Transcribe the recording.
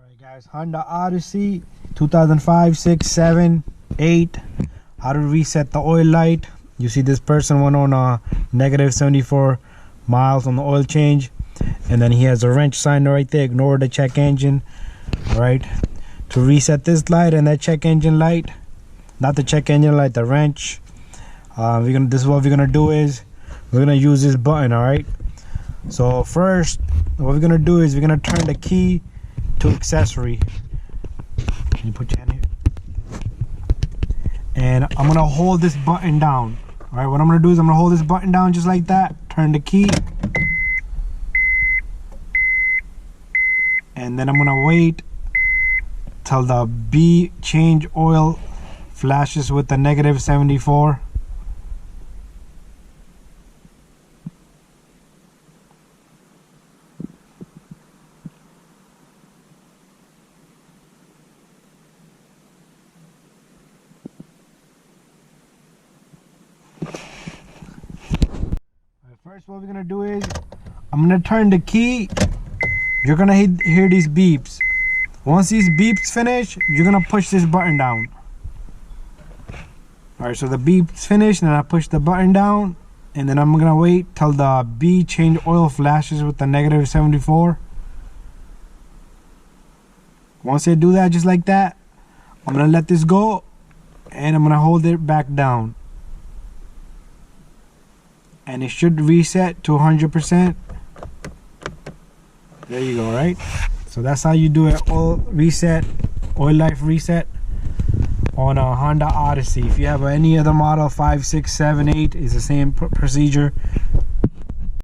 Alright guys, Honda Odyssey 2005, 6, 7, 8. How to reset the oil light. You see this person went on a negative 74 miles on the oil change, and then he has a wrench sign right there. Ignore the check engine. Alright, to reset this light and that check engine light, not the check engine light, the wrench, this is what we're gonna do is we're gonna use this button. Alright, so first what we're gonna do is we're gonna turn the key to accessory. Can you put your hand here? And I'm gonna hold this button down. All right, what I'm gonna do is I'm gonna hold this button down just like that, turn the key, and then I'm gonna wait till the B change oil flashes with the negative 74. First, what we're gonna do is I'm gonna turn the key. You're gonna hear these beeps. Once these beeps finish, you're gonna push this button down. All right, so the beeps finish, and then I push the button down, and then I'm gonna wait till the B change oil flashes with the negative 74. Once I do that, just like that, I'm gonna let this go, and I'm gonna hold it back down. And it should reset to 100%. There you go, right? So that's how you do it. Oil life reset on a Honda Odyssey. If you have any other model, 5, 6, 7, 8, is the same procedure.